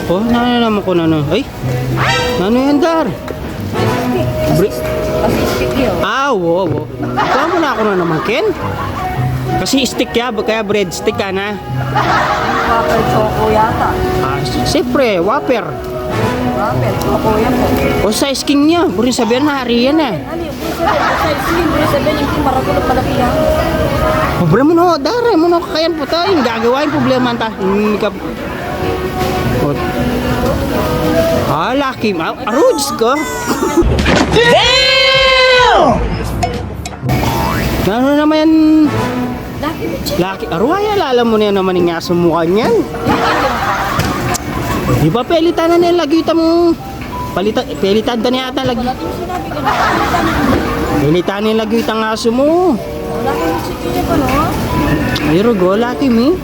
ko, naman ko na no. Ay, ano yan, Dar? Kasi stick yun. Oo. Kuha mo na ako na naman, Ken. Kasi stick ya, kaya breadstick ka na. Whopper choco yata. Siyempre, Whopper. Whopper choco yan po. O size king niya, burin sabihin na hari yan eh. Ano yung busa sabihin yung maragulog palaki yan. Pobre mo no, Dar, mo no, kakayan po tayo. Gagawa yung problema ta. Hindi ka... laki. Aruds ko. Damn! Ano naman yan? Laki. Aruaya, alam mo na yan naman yung aso mukha niyan. Di ba pelitan na nila lagita mo? Pelitan na niya ata lagi. Pelitan na yung lagita ng aso mo. Laki mo chicken pa no? Ayro go, laki mi.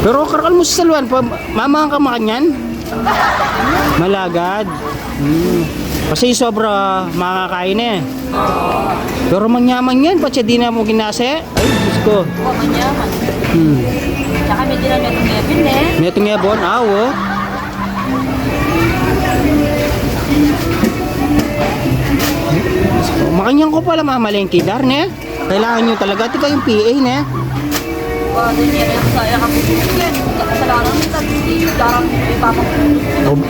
Pero karakal mo sa saluan, mamang ka makanyan. Malagad. Kasi sobra makakain eh. Pero mangyaman yan, ba't siya di na mo ginase? Ay, Diyos ko. Oo, manyaman. Tsaka may din ang metong ngepin eh. Metong yabon, awo. Makanyan ko pala mamalengke, Dar, ne? Kailangan nyo talaga, tika yung PA, ne? Doon niya rin saya ka pupukin. Kasalanan mo hindi darang ipapapulot.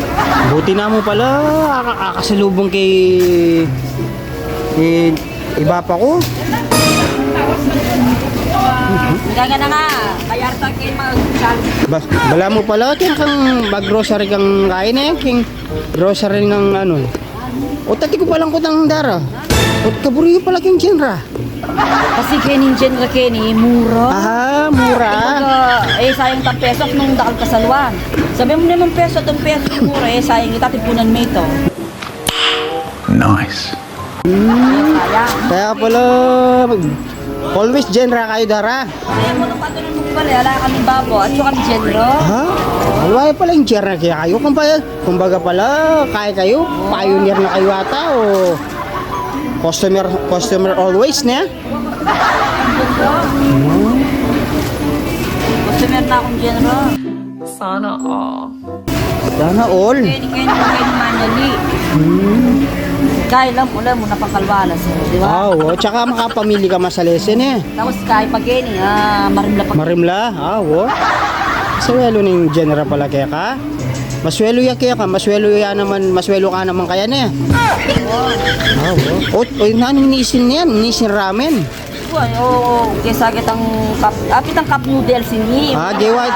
Buti na mo pala, akasalubong kay iba pa ko. Hanggang na nga, kayarta kayo mag-challenge. Bala mo pala, kung mag-grocery kang kain eh, kung grocery ng ano. O tati ko palang kutang Dara. O kaburi pala kyung genre. Kasi kenin genre keni, mura. Mura. Sayang tang peso nung dakal kasalwan. Sabi mo naman peso, itong peso mura sayang itatipunan mo ito. Nice. Sayang. Kaya pala, always genre kayo Dara. Kaya mo nung patuloy mo pala, ala kami babo at yung kami genre. Alwaya pala yung genre kaya kayo. Kumbaga pala, kaya kayo, pioneer na kayo ata o customer always na. Customer na akong genre. Sana all. Sana all. Kaya manually. Kaya lang mo na pangkalwala sir, di ba? Oo, tsaka makapamili ka masalesen eh. Tapos kaya pag gini, marimla pag Marimla, oo. Maswelo ng genre pala kaya ka. Maswelo ya kaya ka, maswelo ka naman kaya na eh. Oo. O naning nisin niyan, nisin ramen. Oo, kesa kitang cup noodles ini. Gewa.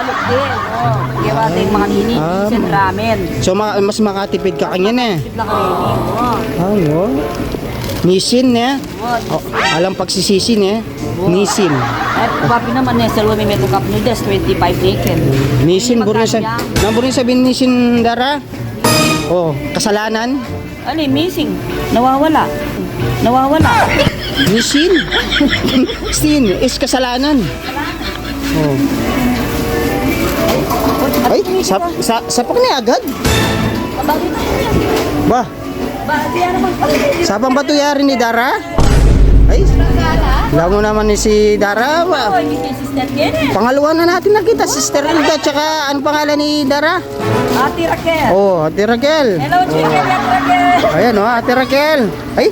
Gewa tayong mga nini, nisin ramen. So mas makatipid ka kanyan eh. Tip lang kayo. Oo. Nisin eh. Alam pagsisisin eh. Nisin. Ay, papi naman eh, salwa may metong cup noodles, 25 nickel. Nisin, burin sabihin nisin Dara. Oh, kasalanan. Ano eh, missing. Nawawala. Nisin. Sin is kasalanan. Oh. Ay, sapak na agad. Bakit na yan? Ba, Bakit yan naman pala? sapang ba tuyari ni Dara? Ay, alam mo naman ni si Dara. Oo, hindi si sister yan eh. Pangalawa na natin nakita, Sister Hilda, tsaka ano pangalan ni Dara? Ate Raquel. Oh, Ate Raquel. Hello, chicken, Ate Raquel. Ayan oh, Ate Raquel. Ay,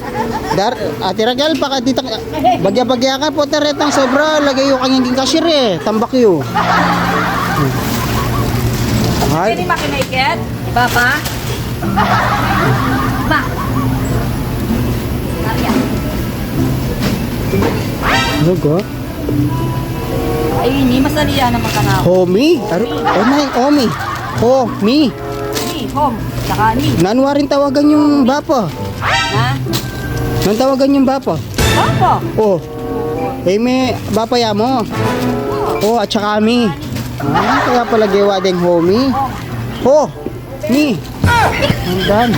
Ate Raquel, baka dito, bagya-bagya ka po, taretang sobra, lagay yung kanyang cashier eh, tambak yun. Pwede Ay, makinaiket? Iba pa? Ba? ano ko? Ay, hindi masaliya naman ka na. Homie? Homie. Homie. Ni, home. Saka ni. Nanwa rin tawagan yung bapa. Ha? Nang tawagan yung bapa. Papa. Oh. May bapa ya mo. Oh, at saka mi. Kaya pala gewa ding homie. Oh, mi. Andan.